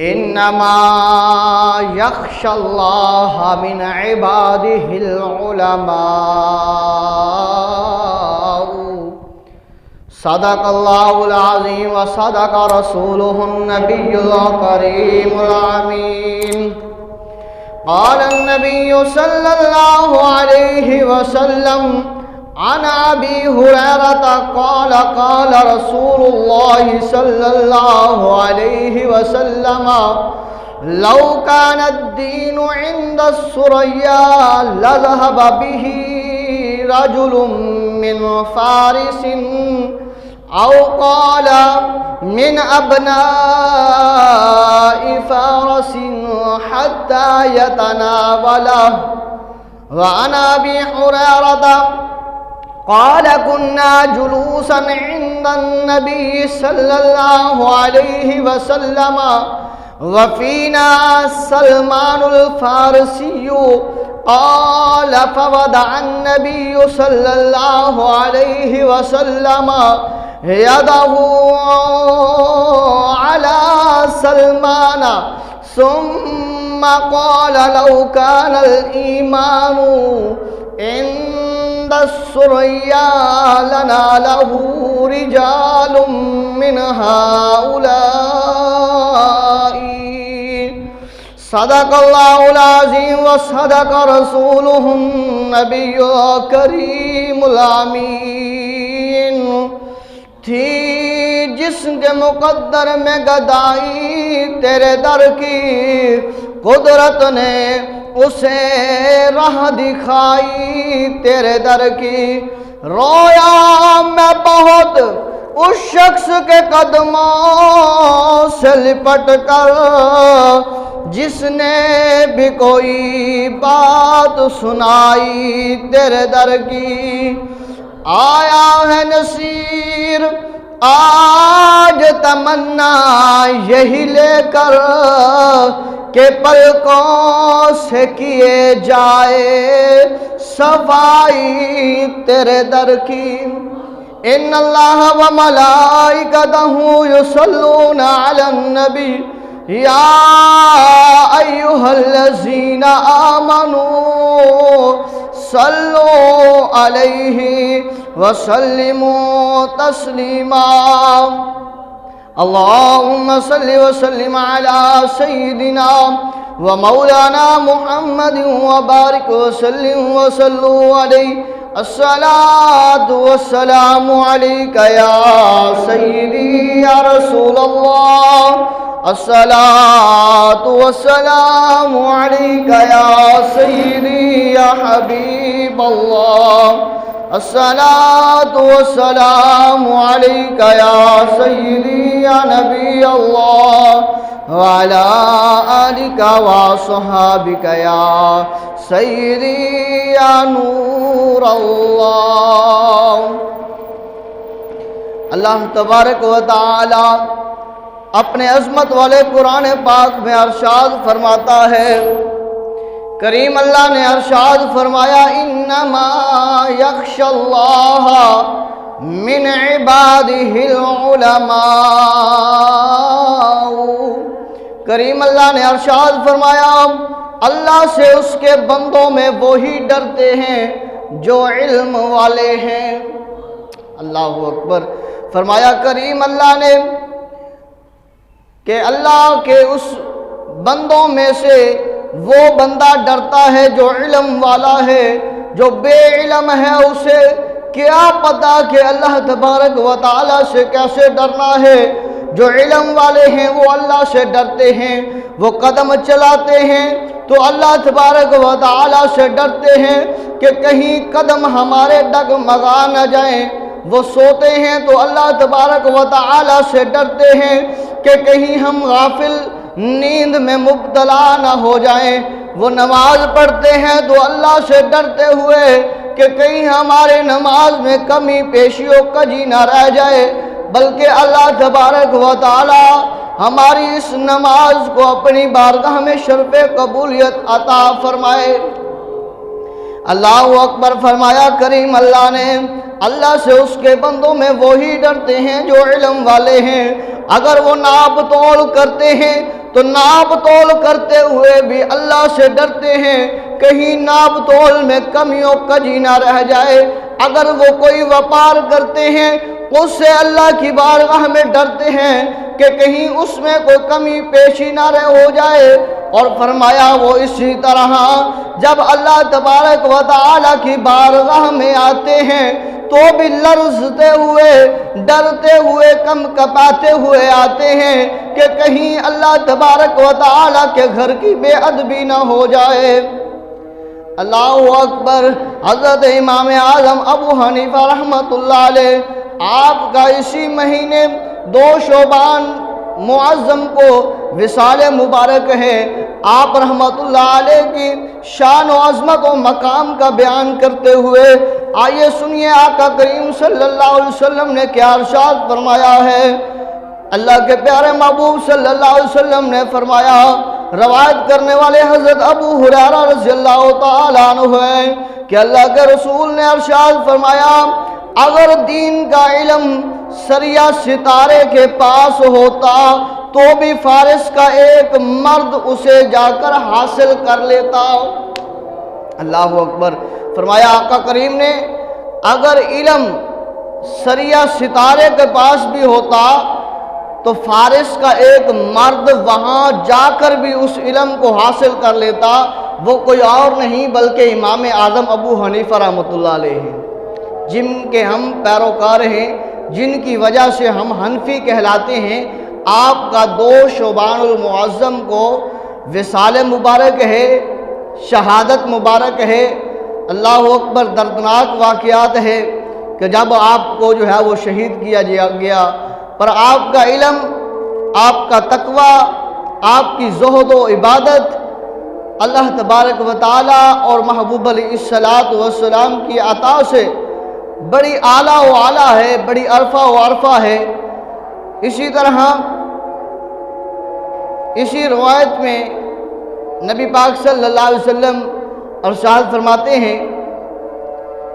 انما یخشی اللہ من عباده العلماء صدق اللہ العظیم وصدق رسولہ النبی الکریم الامین قال النبی صلی اللہ علیہ وسلم عن ابی ہریرہ قال قال رسول اللہ صلی اللہ علیہ وسلم لو كان الدين عند الثريا لذهب به رجل من فارس أو قال من أبناء فارس حتى يتناوله. وعن أبي هريرة قال كنا جلوسا عند النبي صلى الله عليه وسلم وفينا سلمان الفارسي قال فوضع النبي صلى الله عليه وسلم يده على سلمان ثم قال لو كان الإيمان عند الثريا لناله رجال من هؤلاء. صدق اللہ العظیم وصدق رسولہ النبی الکریم الامین. تھی جس کے مقدر میں گدائی تیرے در کی قدرت نے اسے راہ دکھائی تیرے در کی. رویا میں بہت اس شخص کے قدموں سے لپٹ کر جس نے بھی کوئی بات سنائی تیرے در کی. آیا ہے نصیر آج تمنا یہی لے کر کہ پلکوں سے کیے جائے صفائی تیرے در کی. ان اللہ و ملائکتہ یصلون علی النبی یا ایہا الذین آمنوا صلوا علیہ وسلموا تسلیما. اللہم صل وسلم علی سیدنا ومولانا محمد وبارک وسلم وصلوا علیہ. الصلاة والسلام علیک یا سیدی یا رسول اللہ. الصلاة والسلام علیک یا سیدی یا حبیب اللہ. الصلاة والسلام علیک یا سیدی یا نبی اللہ وعلی آلک وصحابک یا سیدی یا نور اللہ. اللہ تبارک و تعالی اپنے عظمت والے قرآن پاک میں ارشاد فرماتا ہے. کریم اللہ نے ارشاد فرمایا انما یخشی اللہ من عباده العلماء. کریم اللہ نے ارشاد فرمایا اللہ سے اس کے بندوں میں وہی ڈرتے ہیں جو علم والے ہیں. اللہ اکبر. فرمایا کریم اللہ نے کہ اللہ کے اس بندوں میں سے وہ بندہ ڈرتا ہے جو علم والا ہے. جو بے علم ہے اسے کیا پتا کہ اللہ تبارک و تعالیٰ سے کیسے ڈرنا ہے. جو علم والے ہیں وہ اللہ سے ڈرتے ہیں. وہ قدم چلاتے ہیں تو اللہ تبارک و تعالیٰ سے ڈرتے ہیں کہ کہیں قدم ہمارے ڈگمگا نہ جائیں. وہ سوتے ہیں تو اللہ تبارک و تعالیٰ سے ڈرتے ہیں کہ کہیں ہم غافل نیند میں مبتلا نہ ہو جائیں. وہ نماز پڑھتے ہیں تو اللہ سے ڈرتے ہوئے کہ کہیں ہمارے نماز میں کمی پیشی و کجی نہ رہ جائے، بلکہ اللہ تبارک و تعالی ہماری اس نماز کو اپنی بارگاہ میں شرف قبولیت عطا فرمائے. اللہ اکبر. فرمایا کریم اللہ نے اللہ سے اس کے بندوں میں وہی ڈرتے ہیں جو علم والے ہیں. اگر وہ ناپ تول کرتے ہیں تو ناپ تول کرتے ہوئے بھی اللہ سے ڈرتے ہیں کہیں ناپ تول میں کمی و کجی نہ رہ جائے۔ اگر وہ کوئی وپار کرتے ہیں اس سے اللہ کی بارگاہ میں ڈرتے ہیں کہ کہیں اس میں کوئی کمی پیشی نہ ہو جائے۔ اور فرمایا وہ اسی طرح جب اللہ تبارک و تعالی کی بارگاہ میں آتے ہیں تو بھی لرزتے ہوئے، ڈرتے ہوئے، کم کپاتے ہوئے آتے ہیں کہ کہیں اللہ تبارک و تعالی کے گھر کی بے ادبی نہ ہو جائے۔ اللہ اکبر۔ حضرت امام اعظم ابو حنیفہ رحمۃ اللہ علیہ آپ کا اسی مہینے 2 شعبان معظم کو وصال مبارک ہے۔ آپ رحمت اللہ علیہ کی شان و عظمت و مقام کا بیان کرتے ہوئے آئیے سنیے آقا کریم صلی اللہ علیہ وسلم نے کیا ارشاد فرمایا ہے۔ اللہ کے پیارے محبوب صلی اللہ علیہ وسلم نے فرمایا، روایت کرنے والے حضرت ابو ہریرہ رضی اللہ تعالیٰ عنہ ہیں کہ اللہ کے رسول نے ارشاد فرمایا، اگر دین کا علم سریہ ستارے کے پاس ہوتا تو بھی فارس کا ایک مرد اسے جا کر حاصل کر لیتا۔ اللہ اکبر۔ فرمایا آقا کریم نے اگر علم سریہ ستارے کے پاس بھی ہوتا تو فارس کا ایک مرد وہاں جا کر بھی اس علم کو حاصل کر لیتا۔ وہ کوئی اور نہیں بلکہ امام اعظم ابو حنیفہ رحمۃ اللہ علیہ ہیں، جن کے ہم پیروکار ہیں، جن کی وجہ سے ہم حنفی کہلاتے ہیں۔ آپ کا 2 شعبان المعظم کو وصال مبارک ہے، شہادت مبارک ہے۔ اللہ اکبر۔ دردناک واقعات ہے کہ جب آپ کو جو ہے وہ شہید کیا گیا، پر آپ کا علم، آپ کا تقوی، آپ کی زہد و عبادت اللہ تبارک و تعالی اور محبوب علیہ الصلوۃ والسلام کی عطا سے بڑی اعلیٰ و اعلیٰ ہے، بڑی عرفہ و عرفہ ہے۔ اسی طرح اسی روایت میں نبی پاک صلی اللہ علیہ وسلم ارشاد فرماتے ہیں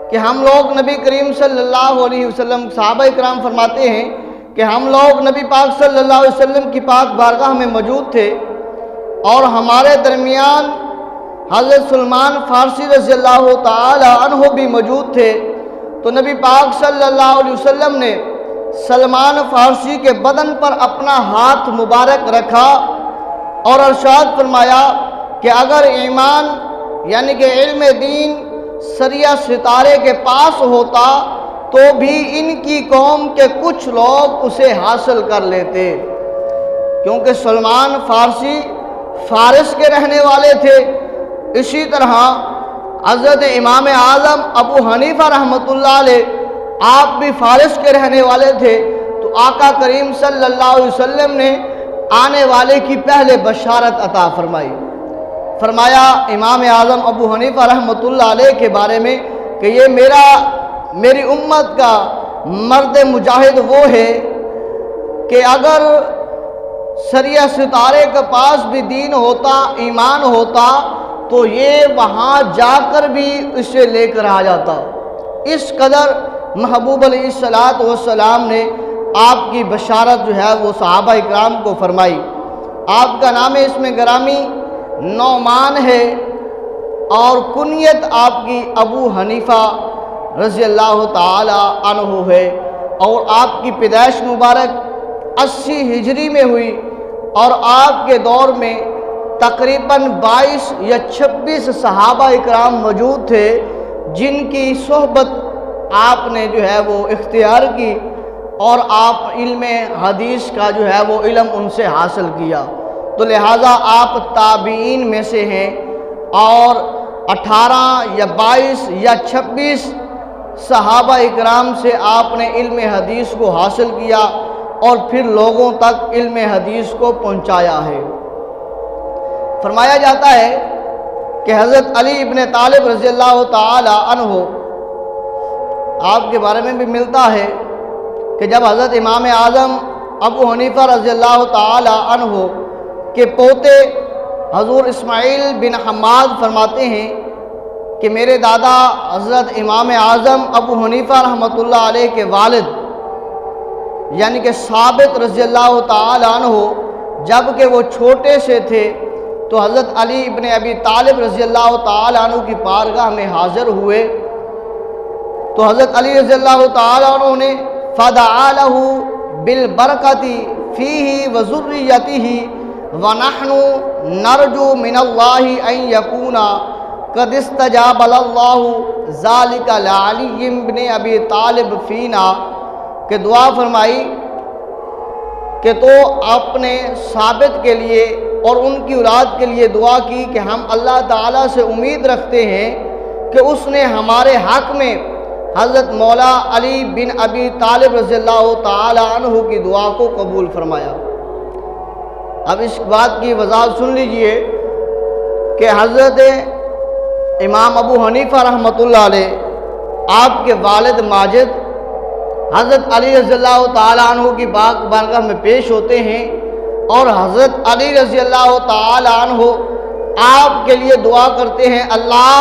کہ ہم لوگ نبی کریم صلی اللہ علیہ وسلم، صحابہ کرام فرماتے ہیں کہ ہم لوگ نبی پاک صلی اللہ علیہ وسلم کی پاک بارگاہ میں موجود تھے اور ہمارے درمیان حضرت سلمان فارسی رضی اللہ تعالی عنہ بھی موجود تھے۔ تو نبی پاک صلی اللہ علیہ وسلم نے سلمان فارسی کے بدن پر اپنا ہاتھ مبارک رکھا اور ارشاد فرمایا کہ اگر ایمان یعنی کہ علم دین سریہ ستارے کے پاس ہوتا تو بھی ان کی قوم کے کچھ لوگ اسے حاصل کر لیتے، کیونکہ سلمان فارسی فارس کے رہنے والے تھے۔ اسی طرح حضرت امام اعظم ابو حنیفہ رحمۃ اللہ علیہ آپ بھی فارس کے رہنے والے تھے۔ تو آقا کریم صلی اللہ علیہ وسلم نے آنے والے کی پہلے بشارت عطا فرمائی۔ فرمایا امام اعظم ابو حنیفہ رحمۃ اللہ علیہ کے بارے میں کہ یہ میری امت کا مرد مجاہد وہ ہے کہ اگر سریہ ستارے کے پاس بھی دین ہوتا، ایمان ہوتا تو یہ وہاں جا کر بھی اسے لے کر آ جاتا۔ اس قدر محبوب علیہ الصلوۃ والسلام نے آپ کی بشارت جو ہے وہ صحابہ اکرام کو فرمائی۔ آپ کا نام اس میں گرامی نعمان ہے اور کنیت آپ کی ابو حنیفہ رضی اللہ تعالی عنہ ہے، اور آپ کی پیدائش مبارک 80 ہجری میں ہوئی، اور آپ کے دور میں تقریباً 22 یا 26 صحابہ اکرام موجود تھے جن کی صحبت آپ نے جو ہے وہ اختیار کی، اور آپ علم حدیث کا جو ہے وہ علم ان سے حاصل کیا۔ تو لہٰذا آپ تابعین میں سے ہیں، اور 18 یا 22 یا 26 صحابہ اکرام سے آپ نے علم حدیث کو حاصل کیا اور پھر لوگوں تک علم حدیث کو پہنچایا ہے۔ فرمایا جاتا ہے کہ حضرت علی ابن طالب رضی اللہ تعالی عنہ آپ کے بارے میں بھی ملتا ہے کہ جب حضرت امام اعظم ابو حنیفہ رضی اللہ تعالی عنہ کے پوتے حضور اسماعیل بن حماد فرماتے ہیں کہ میرے دادا حضرت امام اعظم ابو حنیفہ رحمۃ اللہ علیہ کے والد یعنی کہ ثابت رضی اللہ تعالی عنہ جب کہ وہ چھوٹے سے تھے تو حضرت علی ابن ابی طالب رضی اللہ تعالیٰ عنہ کی بارگاہ میں حاضر ہوئے تو حضرت علی رضی اللہ تعالیٰ عنہ نے فدعا لہ بالبرکۃ فیہ وذریتہ ونحن نرجو من اللہ ان یکون قد استجاب اللہ ذالک لعلی ابن ابی طالب فینا، کہ دعا فرمائی کہ تو آپ نے ثابت کے لیے اور ان کی اولاد کے لیے دعا کی کہ ہم اللہ تعالیٰ سے امید رکھتے ہیں کہ اس نے ہمارے حق میں حضرت مولا علی بن ابی طالب رضی اللہ تعالی عنہ کی دعا کو قبول فرمایا۔ اب اس بات کی وضاحت سن لیجئے کہ حضرت امام ابو حنیفہ رحمۃ اللہ علیہ آپ کے والد ماجد حضرت علی رضی اللہ تعالیٰ عنہ کی بارگاہ میں پیش ہوتے ہیں اور حضرت علی رضی اللہ تعالیٰ عنہ آپ کے لیے دعا کرتے ہیں، اللہ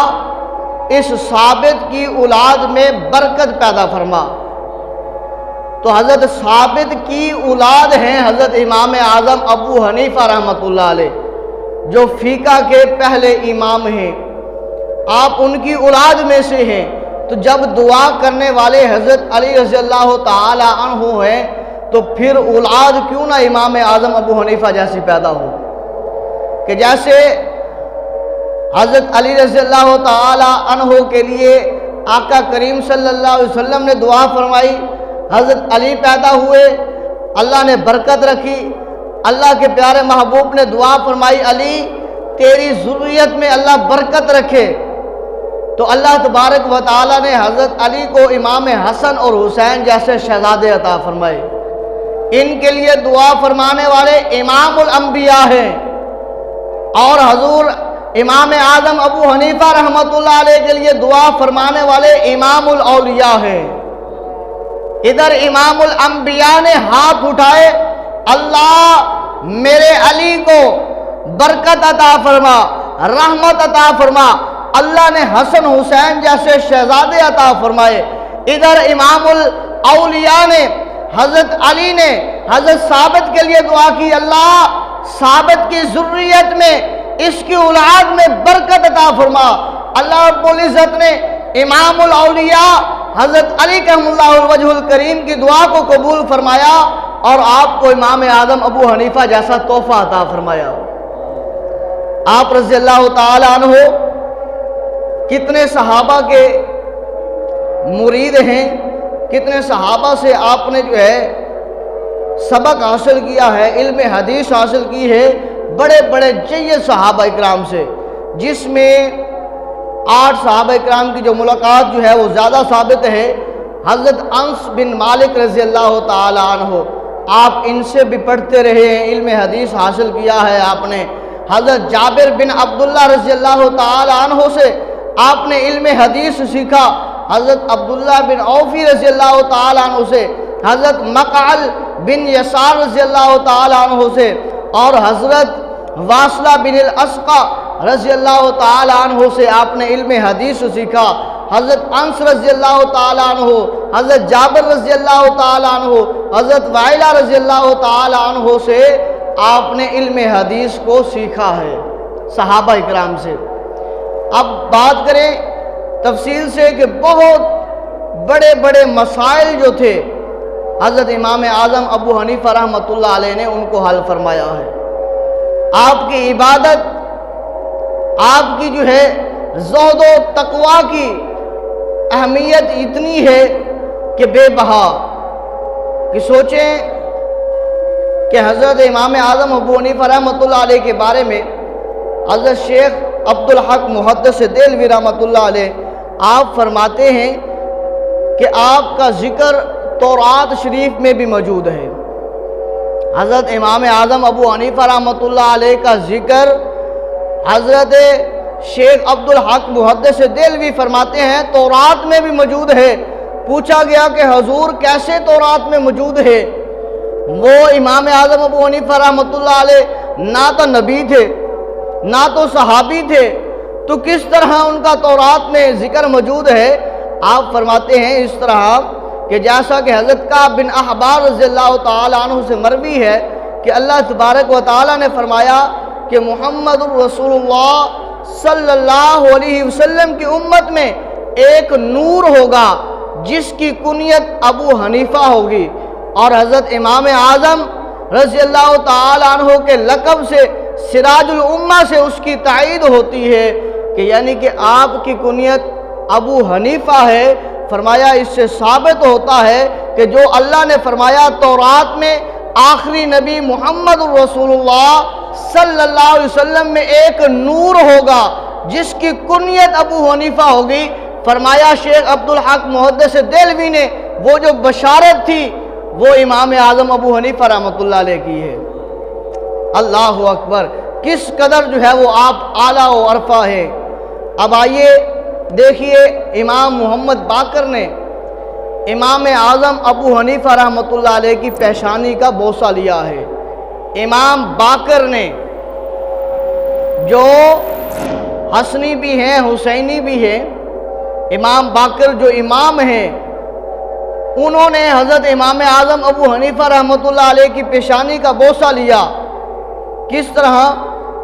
اس ثابت کی اولاد میں برکت پیدا فرما۔ تو حضرت ثابت کی اولاد ہیں حضرت امام اعظم ابو حنیفہ رحمۃ اللہ علیہ، جو فقہ کے پہلے امام ہیں، آپ ان کی اولاد میں سے ہیں۔ تو جب دعا کرنے والے حضرت علی رضی اللہ تعالی عنہ ہیں تو پھر اولاد کیوں نہ امام اعظم ابو حنیفہ جیسی پیدا ہو، کہ جیسے حضرت علی رضی اللہ تعالی عنہ کے لیے آقا کریم صلی اللہ علیہ وسلم نے دعا فرمائی، حضرت علی پیدا ہوئے، اللہ نے برکت رکھی، اللہ کے پیارے محبوب نے دعا فرمائی علی تیری ذریت میں اللہ برکت رکھے، تو اللہ تبارک و تعالی نے حضرت علی کو امام حسن اور حسین جیسے شہزادے عطا فرمائے۔ ان کے لیے دعا فرمانے والے امام الانبیاء ہیں، اور حضور امام اعظم ابو حنیفہ رحمۃ اللہ علیہ کے لیے دعا فرمانے والے امام الاولیاء ہیں۔ ادھر امام الانبیاء نے ہاتھ اٹھائے، اللہ میرے علی کو برکت عطا فرما، رحمت عطا فرما، اللہ نے حسن حسین جیسے شہزادے عطا فرمائے۔ ادھر امام الاولیاء نے حضرت علی نے حضرت ثابت کے لیے دعا کی، اللہ ثابت کی ذریت میں اس کی اولاد میں برکت عطا فرما۔ اللہ رب العزت نے امام الاولیاء حضرت علی کرم اللہ الوجہ الکریم کی دعا کو قبول فرمایا اور آپ کو امام اعظم ابو حنیفہ جیسا تحفہ عطا فرمایا۔ آپ رضی اللہ تعالی عنہ کتنے صحابہ کے مرید ہیں، کتنے صحابہ سے آپ نے جو ہے سبق حاصل کیا ہے، علم حدیث حاصل کی ہے، بڑے بڑے جید صحابہ اکرام سے، جس میں 8 صحابہ اکرام کی جو ملاقات جو ہے وہ زیادہ ثابت ہے۔ حضرت انس بن مالک رضی اللہ تعالی عنہ، آپ ان سے بھی پڑھتے رہے ہیں، علم حدیث حاصل کیا ہے آپ نے۔ حضرت جابر بن عبداللہ رضی اللہ تعالی عنہ سے آپ نے علم حدیث سیکھا، حضرت عبداللہ بن عوفی رضی اللہ تعالی عنہ سے، حضرت مقعل بن یسار رضی اللہ تعالی عنہ سے، اور حضرت واصلہ بن الاسقع رضی اللہ تعالی عنہ سے آپ نے علم حدیث سیکھا۔ حضرت انس رضی اللہ تعالی عنہ، حضرت جابر رضی اللہ تعالی عنہ، حضرت وائلہ رضی اللہ تعالی عنہ سے آپ نے علم حدیث کو سیکھا ہے صحابہ اکرام سے۔ اب بات کریں تفصیل سے کہ بہت بڑے بڑے مسائل جو تھے حضرت امام اعظم ابو حنیفہ رحمۃ اللہ علیہ نے ان کو حل فرمایا ہے۔ آپ کی عبادت، آپ کی جو ہے زہد و تقوی کی اہمیت اتنی ہے کہ بے بہا، کہ سوچیں کہ حضرت امام اعظم ابو حنیفہ رحمۃ اللہ علیہ کے بارے میں حضرت شیخ عبدالحق محدث دہلوی رحمۃ اللہ علیہ آپ فرماتے ہیں کہ آپ کا ذکر تورات شریف میں بھی موجود ہے۔ حضرت امام اعظم ابو حنیفہ رحمۃ اللہ علیہ کا ذکر حضرت شیخ عبدالحق محدث دہلوی فرماتے ہیں تورات میں بھی موجود ہے۔ پوچھا گیا کہ حضور کیسے تورات میں موجود ہے؟ وہ امام اعظم ابو حنیفہ رحمۃ اللہ علیہ نہ تو نبی تھے نہ تو صحابی تھے، تو کس طرح ان کا تورات میں ذکر موجود ہے؟ آپ فرماتے ہیں اس طرح کہ جیسا کہ حضرت کعب بن احبار رضی اللہ تعالی عنہ سے مروی ہے کہ اللہ تبارک و تعالیٰ نے فرمایا کہ محمد الرسول اللہ صلی اللہ علیہ وسلم کی امت میں ایک نور ہوگا جس کی کنیت ابو حنیفہ ہوگی، اور حضرت امام اعظم رضی اللہ تعالیٰ عنہ کے لقب سے سراج الامہ سے اس کی تائید ہوتی ہے کہ یعنی کہ آپ کی کنیت ابو حنیفہ ہے۔ فرمایا اس سے ثابت ہوتا ہے کہ جو اللہ نے فرمایا تورات میں آخری نبی محمد الرسول اللہ صلی اللہ علیہ وسلم میں ایک نور ہوگا جس کی کنیت ابو حنیفہ ہوگی، فرمایا شیخ عبدالحق محدث دہلوی نے وہ جو بشارت تھی وہ امام اعظم ابو حنیفہ رحمۃ اللہ علیہ کی ہے۔ اللہ اکبر، کس قدر جو ہے وہ آپ اعلیٰ و عرفہ ہے۔ اب آئیے دیکھیے امام محمد باقر نے امام اعظم ابو حنیفہ رحمۃ اللہ علیہ کی پیشانی کا بوسہ لیا ہے۔ امام باقر نے جو حسنی بھی ہیں حسینی بھی ہیں، امام باقر جو امام ہیں انہوں نے حضرت امام اعظم ابو حنیفہ رحمۃ اللہ علیہ کی پیشانی کا بوسہ لیا۔ کس طرح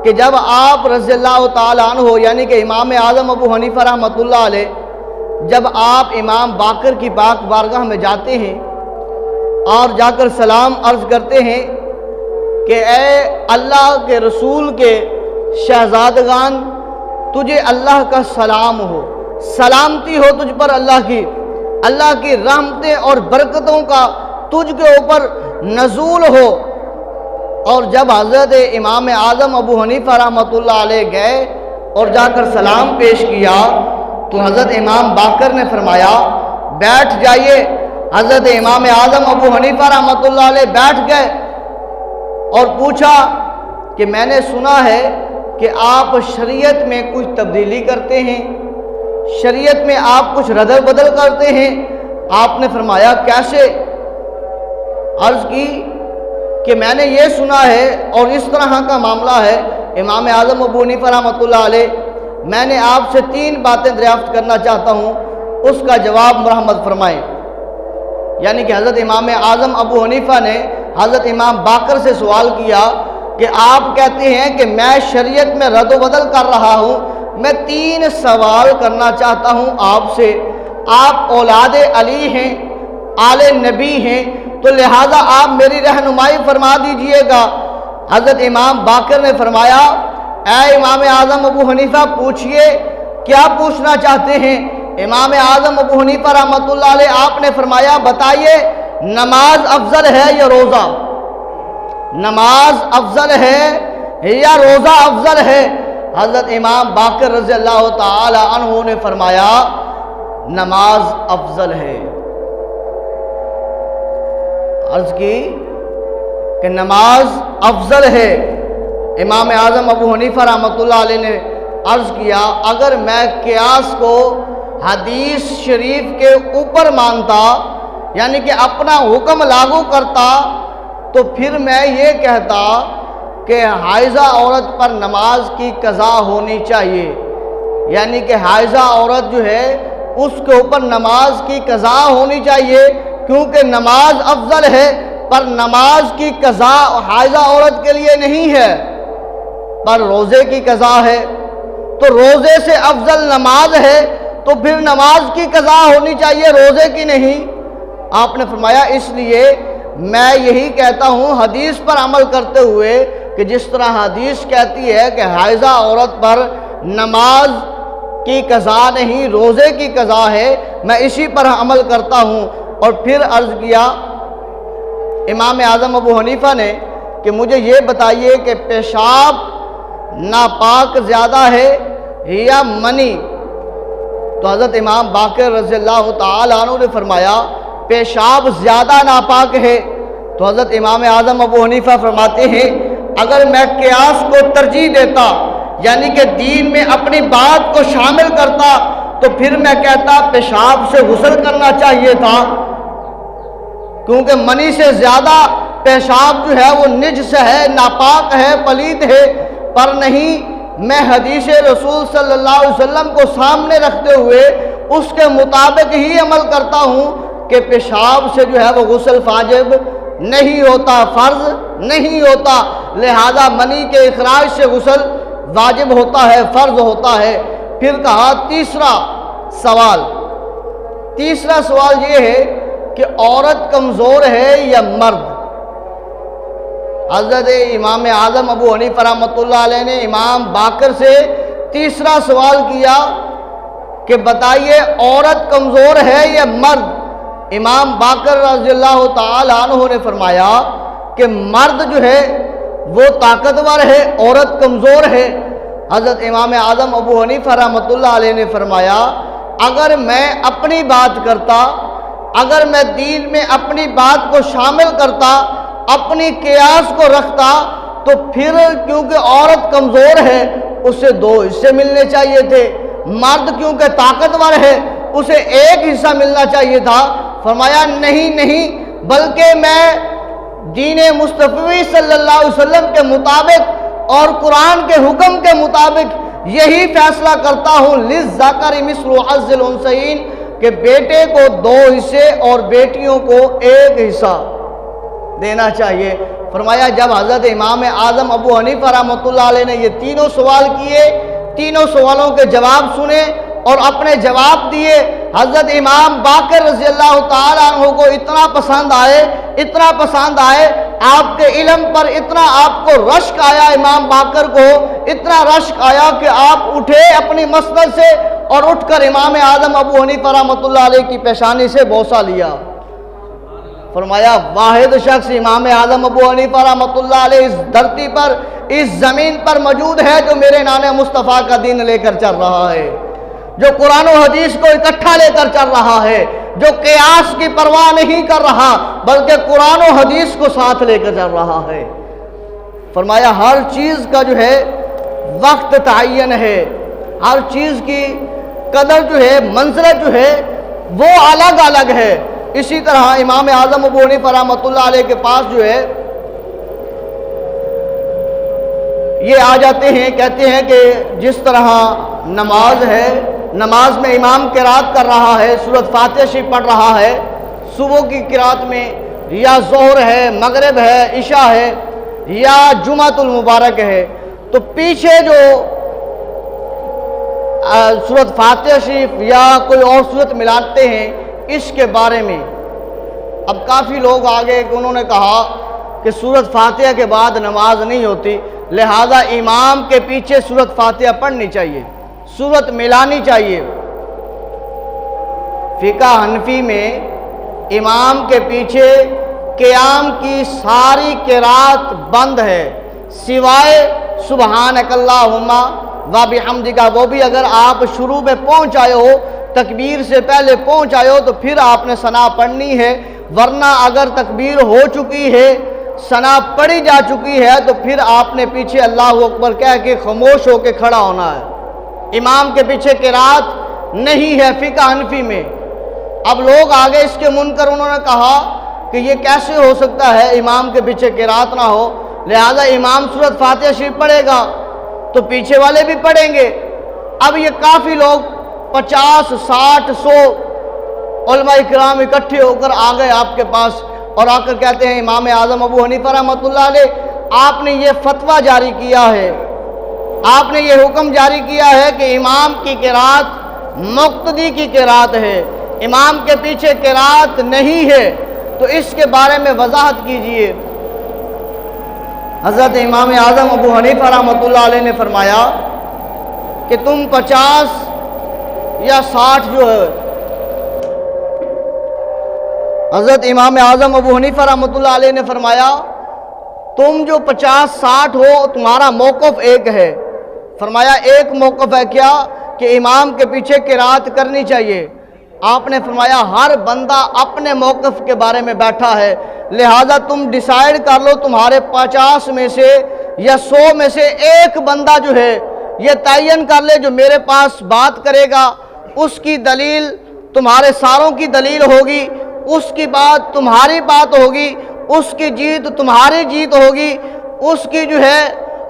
کہ جب آپ رضی اللہ تعالیٰ عنہ یعنی کہ امام اعظم ابو حنیفہ رحمۃ اللہ علیہ جب آپ امام باقر کی پاک بارگاہ میں جاتے ہیں اور جا کر سلام عرض کرتے ہیں کہ اے اللہ کے رسول کے شہزادگان، تجھے اللہ کا سلام ہو، سلامتی ہو تجھ پر اللہ کی رحمتیں اور برکتوں کا تجھ کے اوپر نزول ہو۔ اور جب حضرت امام اعظم ابو حنیفہ رحمۃ اللہ علیہ گئے اور جا کر سلام پیش کیا تو حضرت امام باقر نے فرمایا بیٹھ جائیے۔ حضرت امام اعظم ابو حنیفہ رحمۃ اللہ علیہ بیٹھ گئے اور پوچھا کہ میں نے سنا ہے کہ آپ شریعت میں کچھ تبدیلی کرتے ہیں، شریعت میں آپ کچھ ردل بدل کرتے ہیں۔ آپ نے فرمایا کیسے؟ عرض کی کہ میں نے یہ سنا ہے اور اس طرح کا معاملہ ہے امام اعظم ابو حنیفہ رحمۃ اللہ علیہ، میں نے آپ سے 3 باتیں دریافت کرنا چاہتا ہوں، اس کا جواب مرحمت فرمائیں۔ یعنی کہ حضرت امام اعظم ابو حنیفہ نے حضرت امام باقر سے سوال کیا کہ آپ کہتے ہیں کہ میں شریعت میں رد و بدل کر رہا ہوں، میں 3 سوال کرنا چاہتا ہوں آپ سے۔ آپ اولاد علی ہیں، آل نبی ہیں، تو لہٰذا آپ میری رہنمائی فرما دیجئے گا۔ حضرت امام باقر نے فرمایا اے امام اعظم ابو حنیفہ پوچھئے، کیا پوچھنا چاہتے ہیں؟ امام اعظم ابو حنیفہ رحمۃ اللہ علیہ آپ نے فرمایا بتائیے نماز افضل ہے یا روزہ؟ نماز افضل ہے یا روزہ افضل ہے؟ حضرت امام باقر رضی اللہ تعالی عنہ نے فرمایا نماز افضل ہے۔ عرض کی کہ نماز افضل ہے۔ امام اعظم ابو حنیفہ رحمۃ اللہ علیہ نے عرض کیا اگر میں قیاس کو حدیث شریف کے اوپر مانتا یعنی کہ اپنا حکم لاگو کرتا تو پھر میں یہ کہتا کہ حائضہ عورت پر نماز کی قضا ہونی چاہیے، یعنی کہ حائضہ عورت جو ہے اس کے اوپر نماز کی قضا ہونی چاہیے کیونکہ نماز افضل ہے، پر نماز کی قضا حائضہ عورت کے لیے نہیں ہے، پر روزے کی قضا ہے۔ تو روزے سے افضل نماز ہے تو پھر نماز کی قضا ہونی چاہیے، روزے کی نہیں۔ آپ نے فرمایا اس لیے میں یہی کہتا ہوں حدیث پر عمل کرتے ہوئے کہ جس طرح حدیث کہتی ہے کہ حائضہ عورت پر نماز کی قضا نہیں روزے کی قضا ہے، میں اسی پر عمل کرتا ہوں۔ اور پھر عرض کیا امام اعظم ابو حنیفہ نے کہ مجھے یہ بتائیے کہ پیشاب ناپاک زیادہ ہے یا منی؟ تو حضرت امام باقر رضی اللہ تعالی عنہ نے فرمایا پیشاب زیادہ ناپاک ہے۔ تو حضرت امام اعظم ابو حنیفہ فرماتے ہیں اگر میں قیاس کو ترجیح دیتا یعنی کہ دین میں اپنی بات کو شامل کرتا تو پھر میں کہتا پیشاب سے غسل کرنا چاہیے تھا، کیونکہ منی سے زیادہ پیشاب جو ہے وہ نجس ہے، ناپاک ہے، پلید ہے، پر نہیں میں حدیث رسول صلی اللہ علیہ وسلم کو سامنے رکھتے ہوئے اس کے مطابق ہی عمل کرتا ہوں کہ پیشاب سے جو ہے وہ غسل واجب نہیں ہوتا فرض نہیں ہوتا، لہذا منی کے اخراج سے غسل واجب ہوتا ہے، فرض ہوتا ہے۔ پھر کہا تیسرا سوال یہ ہے کہ عورت کمزور ہے یا مرد؟ حضرت امام اعظم ابو حنیفہ رحمۃ اللہ علیہ نے امام باقر سے تیسرا سوال کیا کہ بتائیے عورت کمزور ہے یا مرد؟ امام باقر رضی اللہ تعالی عنہ نے فرمایا کہ مرد جو ہے وہ طاقتور ہے، عورت کمزور ہے۔ حضرت امام اعظم ابو حنیفہ رحمۃ اللہ علیہ نے فرمایا اگر میں اپنی بات کرتا، اگر میں دین میں اپنی بات کو شامل کرتا، اپنی قیاس کو رکھتا، تو پھر کیونکہ عورت کمزور ہے اسے 2 حصے ملنے چاہیے تھے، مرد کیونکہ طاقتور ہے اسے 1 حصہ ملنا چاہیے تھا۔ فرمایا نہیں بلکہ میں دین مصطفی صلی اللہ علیہ وسلم کے مطابق اور قرآن کے حکم کے مطابق یہی فیصلہ کرتا ہوں للذکر مثل حظ الانثیین کہ بیٹے کو 2 حصے اور بیٹیوں کو 1 حصہ دینا چاہیے۔ فرمایا جب حضرت امام اعظم ابو حنیفہ رحمۃ اللہ علیہ نے یہ تینوں سوال کیے، تینوں سوالوں کے جواب سنے اور اپنے جواب دیے، حضرت امام باقر رضی اللہ تعالیٰ عنہ کو اتنا پسند آئے، آپ کے علم پر اتنا آپ کو رشک آیا، امام باقر کو اتنا رشک آیا کہ آپ اٹھے اپنی مسند سے اور اٹھ کر امام اعظم ابو حنیفہ رحمۃ اللہ علیہ کی پیشانی سے بوسہ لیا۔ فرمایا واحد شخص امام اعظم ابو حنیفہ رحمۃ اللہ علیہ اس دھرتی پر، اس زمین پر موجود ہے جو میرے نانے مصطفیٰ کا دین لے کر چل رہا ہے، جو قرآن و حدیث کو اکٹھا لے کر چل رہا ہے، جو قیاس کی پرواہ نہیں کر رہا بلکہ قرآن و حدیث کو ساتھ لے کر چل رہا ہے۔ فرمایا ہر چیز کا جو ہے وقت تعین ہے، ہر چیز کی قدر جو ہے، منزلت جو ہے وہ الگ الگ ہے۔ اسی طرح امام اعظم ابو حنیفہ رحمۃ اللہ علیہ کے پاس جو ہے یہ آ جاتے ہیں، کہتے ہیں کہ جس طرح نماز ہے، نماز میں امام قرات کر رہا ہے، سورۃ فاتحہ شریف پڑھ رہا ہے، صبح کی قرات میں یا ظہر ہے، مغرب ہے، عشاء ہے یا جمعۃ المبارک ہے، تو پیچھے جو سورۃ فاتحہ شریف یا کوئی اور سورت ملاتے ہیں، اس کے بارے میں اب کافی لوگ آگے انہوں نے کہا کہ سورۃ فاتحہ کے بعد نماز نہیں ہوتی، لہذا امام کے پیچھے سورۃ فاتحہ پڑھنی چاہیے، سورت ملانی چاہیے۔ فقہ حنفی میں امام کے پیچھے قیام کی ساری قرات بند ہے سوائے سبحانک اللہم و بحمدک، وہ بھی اگر آپ شروع میں پہنچ آئے ہو، تکبیر سے پہلے پہنچ آئے ہو تو پھر آپ نے ثنا پڑھنی ہے، ورنہ اگر تکبیر ہو چکی ہے، ثنا پڑھی جا چکی ہے تو پھر آپ نے پیچھے اللہ اکبر کہہ کے خاموش ہو کے کھڑا ہونا ہے۔ امام کے پیچھے قرات نہیں ہے فقہ حنفی میں۔ اب لوگ آگے اس کے منکر انہوں نے کہا کہ یہ کیسے ہو سکتا ہے امام کے پیچھے قرات نہ ہو، لہذا امام سورۃ فاتحہ شریف پڑھے گا تو پیچھے والے بھی پڑھیں گے۔ اب یہ کافی لوگ 50 60 100 علماء کرام اکٹھے ہو کر آ گئے آپ کے پاس اور آ کر کہتے ہیں امام اعظم ابو حنیفہ رحمۃ اللہ علیہ آپ نے یہ فتویٰ جاری کیا ہے، آپ نے یہ حکم جاری کیا ہے کہ امام کی قرات مقتدی کی قرات ہے، امام کے پیچھے قرات نہیں ہے، تو اس کے بارے میں وضاحت کیجئے۔ حضرت امام اعظم ابو حنیفہ رحمۃ اللہ علیہ نے فرمایا کہ تم 50 یا 60 جو ہے، حضرت امام اعظم ابو حنیفہ رحمۃ اللہ علیہ نے فرمایا تم جو 50 60 ہو تمہارا موقف ایک ہے۔ فرمایا ایک موقف ہے کیا؟ کہ امام کے پیچھے قرات کرنی چاہیے۔ آپ نے فرمایا ہر بندہ اپنے موقف کے بارے میں بیٹھا ہے، لہذا تم ڈیسائیڈ کر لو، تمہارے 50 میں سے یا 100 میں سے ایک بندہ جو ہے یہ تعین کر لے جو میرے پاس بات کرے گا، اس کی دلیل تمہارے ساروں کی دلیل ہوگی، اس کی بات تمہاری بات ہوگی، اس کی جیت تمہاری جیت ہوگی، اس کی جو ہے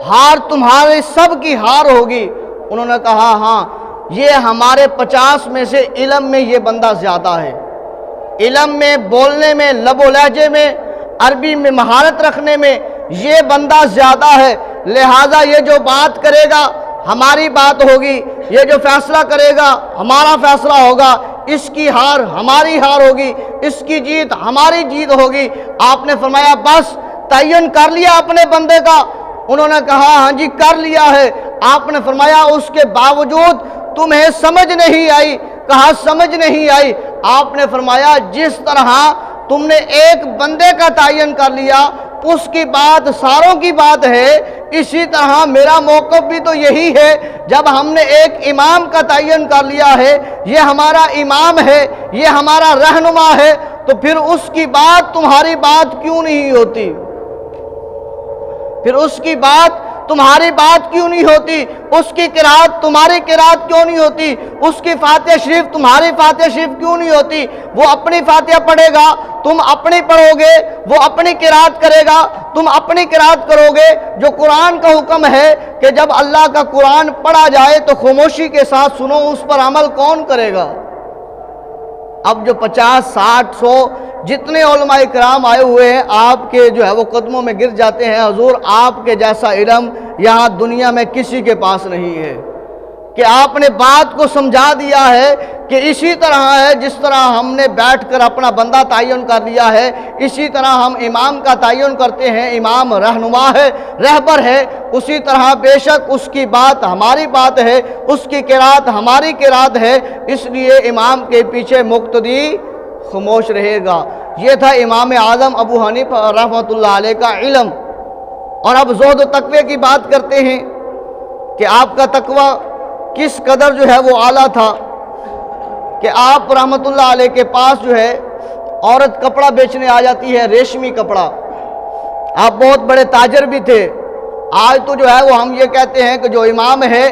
ہار تمہارے سب کی ہار ہوگی۔ انہوں نے کہا ہاں یہ ہمارے 50 میں سے علم میں یہ بندہ زیادہ ہے، علم میں، بولنے میں، لب و لہجے میں عربی میں مہارت رکھنے میں یہ بندہ زیادہ ہے، لہٰذا یہ جو بات کرے گا ہماری بات ہوگی، یہ جو فیصلہ کرے گا ہمارا فیصلہ ہوگا، اس کی ہار ہماری ہار ہوگی، اس کی جیت ہماری جیت ہوگی۔ آپ نے فرمایا بس تعین کر لیا اپنے بندے کا؟ انہوں نے کہا ہاں جی کر لیا ہے۔ آپ نے فرمایا اس کے باوجود تمہیں سمجھ نہیں آئی؟ کہا سمجھ نہیں آئی۔ آپ نے فرمایا جس طرح تم نے ایک بندے کا تعین کر لیا، اس کی بات ساروں کی بات ہے، اسی طرح میرا موقف بھی تو یہی ہے۔ جب ہم نے ایک امام کا تعین کر لیا ہے، یہ ہمارا امام ہے، یہ ہمارا رہنما ہے، تو پھر اس کی بات تمہاری بات کیوں نہیں ہوتی؟ پھر اس کی بات تمہاری بات کیوں نہیں ہوتی؟ اس کی قرات تمہاری قرات کیوں نہیں ہوتی؟ اس کی فاتحہ شریف تمہاری فاتحہ شریف کیوں نہیں ہوتی؟ وہ اپنی فاتحہ پڑھے گا، تم اپنی پڑھو گے، وہ اپنی قرات کرے گا، تم اپنی قرات کرو گے۔ جو قرآن کا حکم ہے کہ جب اللہ کا قرآن پڑھا جائے تو خاموشی کے ساتھ سنو، اس پر عمل کون کرے گا؟ اب جو 50 60 100 جتنے علماء کرام آئے ہوئے ہیں، آپ کے جو ہے وہ قدموں میں گر جاتے ہیں، حضور آپ کے جیسا علم یہاں دنیا میں کسی کے پاس نہیں ہے، کہ آپ نے بات کو سمجھا دیا ہے کہ اسی طرح ہے جس طرح ہم نے بیٹھ کر اپنا بندہ تعین کر لیا ہے، اسی طرح ہم امام کا تعین کرتے ہیں، امام رہنما ہے، رہبر ہے، اسی طرح بے شک اس کی بات ہماری بات ہے، اس کی قرات ہماری قرات ہے، اس لیے امام کے پیچھے مقتدی خاموش رہے گا۔ یہ تھا امام اعظم ابو حنیفہ رحمۃ اللہ علیہ کا علم۔ اور اب زہد و تقوی کی بات کرتے ہیں کہ آپ کا تقوی کس قدر جو ہے وہ اعلیٰ تھا کہ آپ رحمۃ اللہ علیہ کے پاس جو ہے عورت کپڑا بیچنے آ جاتی ہے، ریشمی کپڑا۔ آپ بہت بڑے تاجر بھی تھے۔ آج تو جو ہے وہ ہم یہ کہتے ہیں کہ جو امام ہے،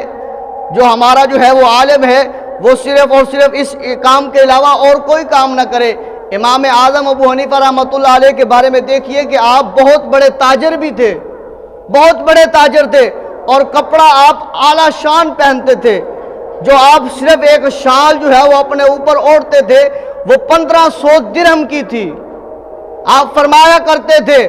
جو ہمارا جو ہے وہ عالم ہے، وہ صرف اور صرف اس کام کے علاوہ اور کوئی کام نہ کرے۔ امام اعظم ابو حنیفہ رحمۃ اللہ علیہ کے بارے میں دیکھیے کہ آپ بہت بڑے تاجر بھی تھے، بہت بڑے تاجر تھے، اور کپڑا آپ اعلیٰ شان پہنتے تھے۔ جو آپ صرف ایک شال جو ہے وہ اپنے اوپر اوڑھتے تھے، وہ 1500 درہم کی تھی۔ آپ فرمایا کرتے تھے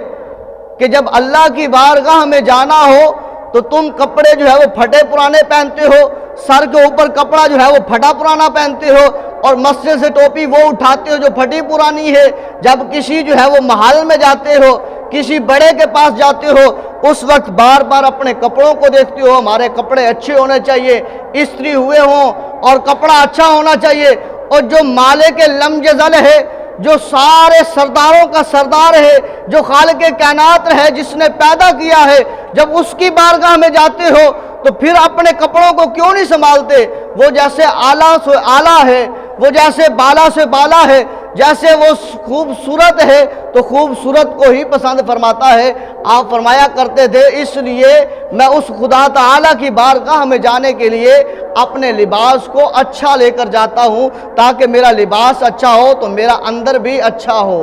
کہ جب اللہ کی بارگاہ میں جانا ہو تو تم کپڑے جو ہے وہ پھٹے پرانے پہنتے ہو، سر کے اوپر کپڑا جو ہے وہ پھٹا پرانا پہنتے ہو، اور مسجد سے ٹوپی وہ اٹھاتے ہو جو پھٹی پرانی ہے۔ جب کسی جو ہے وہ محل میں جاتے ہو، کسی بڑے کے پاس جاتے ہو، اس وقت بار بار اپنے کپڑوں کو دیکھتے ہو، ہمارے کپڑے اچھے ہونے چاہیے، استری ہوئے ہوں اور کپڑا اچھا ہونا چاہیے۔ اور جو مالک لمجزل ہے، جو سارے سرداروں کا سردار ہے، جو خالق کائنات ہے، جس نے پیدا کیا ہے، جب اس کی بارگاہ میں جاتے ہو تو پھر اپنے کپڑوں کو کیوں نہیں سنبھالتے؟ وہ جیسے اعلیٰ سے اعلیٰ ہے، وہ جیسے بالا سے بالا ہے، جیسے وہ خوبصورت ہے تو خوبصورت کو ہی پسند فرماتا ہے۔ آپ فرمایا کرتے تھے اس لیے میں اس خدا تعالیٰ کی بارگاہ میں جانے کے لیے اپنے لباس کو اچھا لے کر جاتا ہوں، تاکہ میرا لباس اچھا ہو تو میرا اندر بھی اچھا ہو۔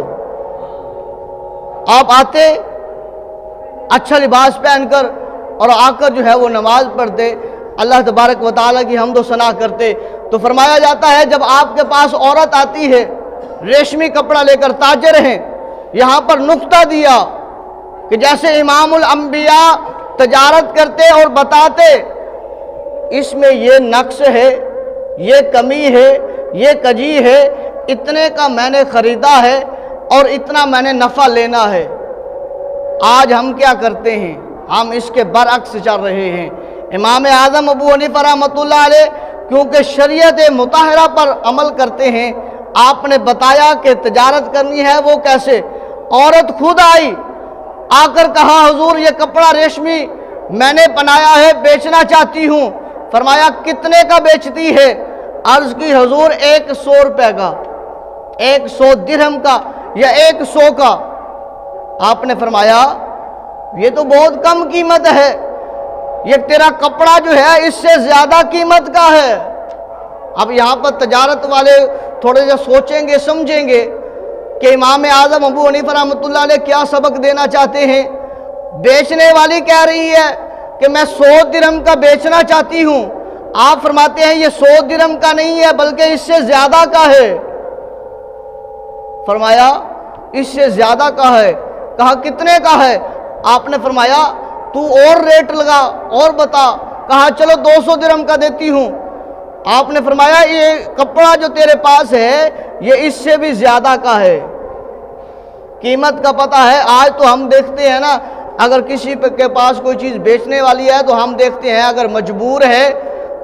آپ آتے اچھا لباس پہن کر اور آ کر جو ہے وہ نماز پڑھتے، اللہ تبارک و تعالیٰ کی حمد و ثنا کرتے، تو فرمایا جاتا ہے جب آپ کے پاس عورت آتی ہے ریشمی کپڑا لے کر، تاجر ہیں، یہاں پر نقطہ دیا کہ جیسے امام الانبیاء تجارت کرتے اور بتاتے اس میں یہ نقص ہے، یہ کمی ہے، یہ کجی ہے، اتنے کا میں نے خریدا ہے اور اتنا میں نے نفع لینا ہے۔ آج ہم کیا کرتے ہیں؟ ہم اس کے برعکس چل رہے ہیں۔ امام اعظم ابو حنیفہ رحمۃ اللہ علیہ کیونکہ شریعت مطہرہ پر عمل کرتے ہیں، آپ نے بتایا کہ تجارت کرنی ہے وہ کیسے۔ عورت خود آئی، آ کر کہا حضور یہ کپڑا ریشمی میں نے بنایا ہے، بیچنا چاہتی ہوں۔ فرمایا کتنے کا بیچتی ہے؟ عرض کی حضور 100 روپے کا، 100 درہم کا یا 100 کا۔ آپ نے فرمایا یہ تو بہت کم قیمت ہے، یہ تیرا کپڑا جو ہے اس سے زیادہ قیمت کا ہے۔ اب یہاں پر تجارت والے تھوڑے سے سوچیں گے، سمجھیں گے کہ امام اعظم ابو حنیفہ رحمۃ اللہ علیہ کیا سبق دینا چاہتے ہیں۔ بیچنے والی کہہ رہی ہے کہ میں 100 درہم کا بیچنا چاہتی ہوں، آپ فرماتے ہیں یہ 100 درہم کا نہیں ہے بلکہ اس سے زیادہ کا ہے۔ فرمایا اس سے زیادہ کا ہے، کہا کتنے کا ہے؟ آپ نے فرمایا تو اور ریٹ لگا اور بتا۔ کہا چلو 200 درہم کا دیتی ہوں۔ آپ نے فرمایا یہ کپڑا جو تیرے پاس ہے یہ اس سے بھی زیادہ کا ہے۔ قیمت کا پتہ ہے، آج تو ہم دیکھتے ہیں نا، اگر کسی کے پاس کوئی چیز بیچنے والی ہے تو ہم دیکھتے ہیں اگر مجبور ہے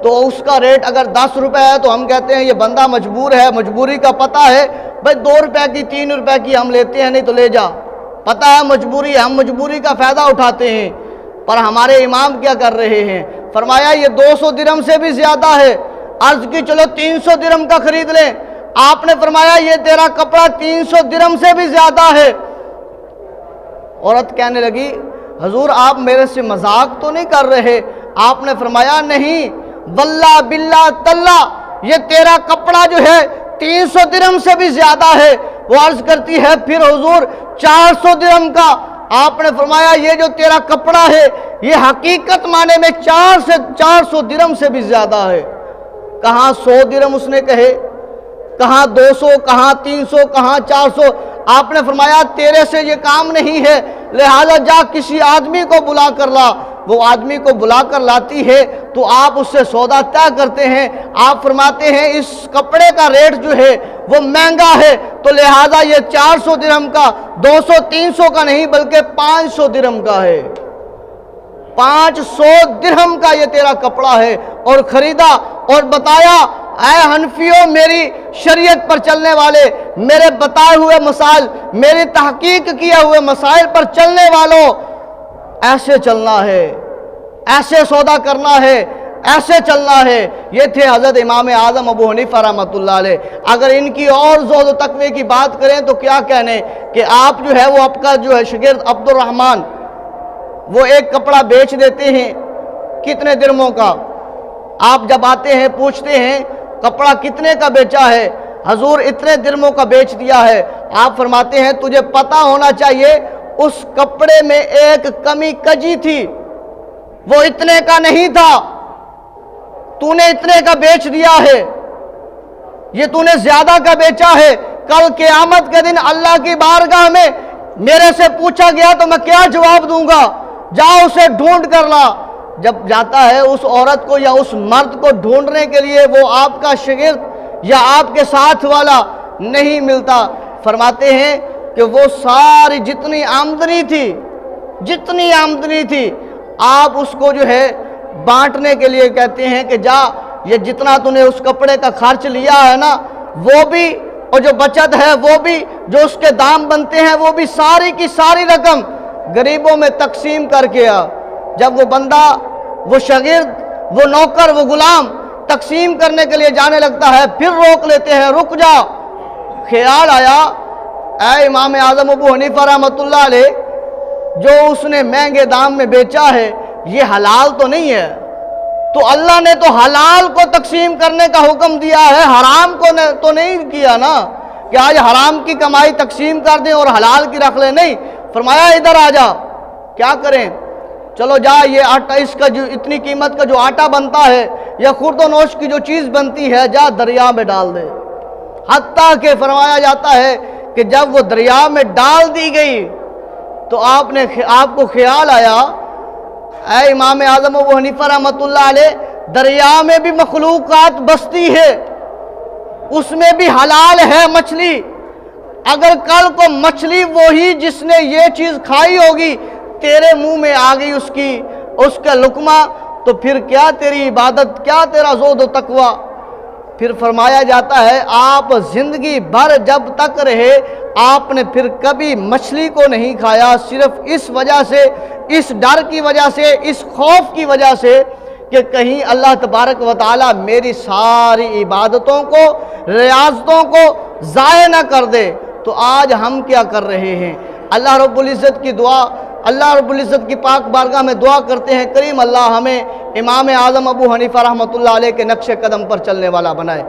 تو اس کا ریٹ اگر 10 روپے ہے تو ہم کہتے ہیں یہ بندہ مجبور ہے، مجبوری کا پتہ ہے، بھائی 2 روپے کی 3 روپے کی ہم لیتے ہیں، نہیں تو لے جا، پتہ ہے مجبوری ہے، ہم مجبوری کا فائدہ اٹھاتے ہیں۔ پر ہمارے امام کیا کر رہے ہیں؟ فرمایا یہ 200 درہم سے بھی زیادہ ہے۔ عرض کی چلو 300 درہم کا خرید لیں۔ آپ نے فرمایا یہ تیرا کپڑا 300 درہم سے بھی زیادہ ہے۔ عورت کہنے لگی حضور آپ میرے سے مذاق تو نہیں کر رہے؟ آپ نے فرمایا نہیں، واللہ باللہ تاللہ یہ تیرا کپڑا جو ہے 300 درہم سے بھی زیادہ ہے۔ وہ عرض کرتی ہے پھر حضور 400 درہم کا؟ آپ نے فرمایا یہ جو تیرا کپڑا ہے یہ حقیقت معنی میں 400 درہم سے بھی زیادہ ہے۔ کہاں 100 درہم اس نے کہے، کہاں 200، کہاں 300، کہاں 400۔ آپ نے فرمایا تیرے سے یہ کام نہیں ہے، لہذا جا کسی آدمی کو بلا کر لا۔ وہ آدمی کو بلا کر لاتی ہے تو آپ اس سے سودا طے کرتے ہیں۔ آپ فرماتے ہیں اس کپڑے کا ریٹ جو ہے وہ مہنگا ہے تو لہذا یہ 400 درہم کا، 200 300 کا نہیں بلکہ 500 درہم کا ہے۔ 500 درہم کا یہ تیرا کپڑا ہے، اور خریدا اور بتایا اے حنفیوں، میری شریعت پر چلنے والے، میرے بتائے ہوئے مسائل، میری تحقیق کیے ہوئے مسائل پر چلنے والوں، ایسے چلنا ہے، ایسے سودا کرنا ہے، ایسے چلنا ہے۔ یہ تھے حضرت امام اعظم ابو حنیفہ رحمۃ اللہ علیہ۔ اگر ان کی اور زہد و تقوی کی بات کریں تو کیا کہنے کہ آپ جو ہے وہ آپ کا جو ہے شاگرد عبد الرحمن، وہ ایک کپڑا بیچ دیتے ہیں کتنے درہموں کا؟ آپ جب آتے ہیں پوچھتے ہیں کپڑا کتنے کا بیچا ہے؟ حضور اتنے درہموں کا بیچ دیا ہے۔ آپ فرماتے ہیں تجھے پتہ ہونا چاہیے اس کپڑے میں ایک کمی کجی تھی، وہ اتنے کا نہیں تھا، تو نے اتنے کا بیچ دیا ہے، یہ تو نے زیادہ کا بیچا ہے۔ کل قیامت کے دن اللہ کی بارگاہ میں میرے سے پوچھا گیا تو میں کیا جواب دوں گا؟ جاؤ اسے ڈھونڈ کر لا۔ جب جاتا ہے اس عورت کو یا اس مرد کو ڈھونڈنے کے لیے، وہ آپ کا شاگرد یا آپ کے ساتھ والا نہیں ملتا۔ فرماتے ہیں کہ وہ ساری جتنی آمدنی تھی آپ اس کو جو ہے بانٹنے کے لیے کہتے ہیں کہ جا یہ جتنا تو نے اس کپڑے کا خرچ لیا ہے نا وہ بھی، اور جو بچت ہے وہ بھی، جو اس کے دام بنتے ہیں وہ بھی، ساری کی ساری رقم غریبوں میں تقسیم کر کے آ۔ جب وہ بندہ، وہ شاگرد، وہ نوکر، وہ غلام تقسیم کرنے کے لیے جانے لگتا ہے، پھر روک لیتے ہیں، رک جا۔ خیال آیا اے امام اعظم ابو حنیفہ رحمۃ اللہ علیہ، جو اس نے مہنگے دام میں بیچا ہے یہ حلال تو نہیں ہے، تو اللہ نے تو حلال کو تقسیم کرنے کا حکم دیا ہے، حرام کو تو نہیں کیا نا کہ آج حرام کی کمائی تقسیم کر دیں اور حلال کی رکھ لیں۔ نہیں، فرمایا ادھر آ جا، کیا کریں؟ چلو جا یہ آٹا، اس کا جو اتنی قیمت کا جو آٹا بنتا ہے یا خرد و نوش کی جو چیز بنتی ہے جا دریا میں ڈال دے۔ حتیٰ کہ فرمایا جاتا ہے کہ جب وہ دریا میں ڈال دی گئی تو آپ کو خیال آیا اے امام اعظم ابو حنیفہ رحمۃ اللہ علیہ، دریا میں بھی مخلوقات بستی ہے، اس میں بھی حلال ہے مچھلی۔ اگر کل کو مچھلی وہی جس نے یہ چیز کھائی ہوگی تیرے منہ میں آ گئی اس کا لقمہ، تو پھر کیا تیری عبادت، کیا تیرا زہد و تقوی؟ پھر فرمایا جاتا ہے آپ زندگی بھر جب تک رہے آپ نے پھر کبھی مچھلی کو نہیں کھایا، صرف اس وجہ سے، اس ڈر کی وجہ سے، اس خوف کی وجہ سے کہ کہیں اللہ تبارک و تعالی میری ساری عبادتوں کو، ریاضتوں کو ضائع نہ کر دے۔ تو آج ہم کیا کر رہے ہیں؟ اللہ رب العزت کی دعا، اللہ رب العزت کی پاک بارگاہ میں دعا کرتے ہیں کریم اللہ ہمیں امام اعظم ابو حنیفہ رحمۃ اللہ علیہ کے نقش قدم پر چلنے والا بنائے۔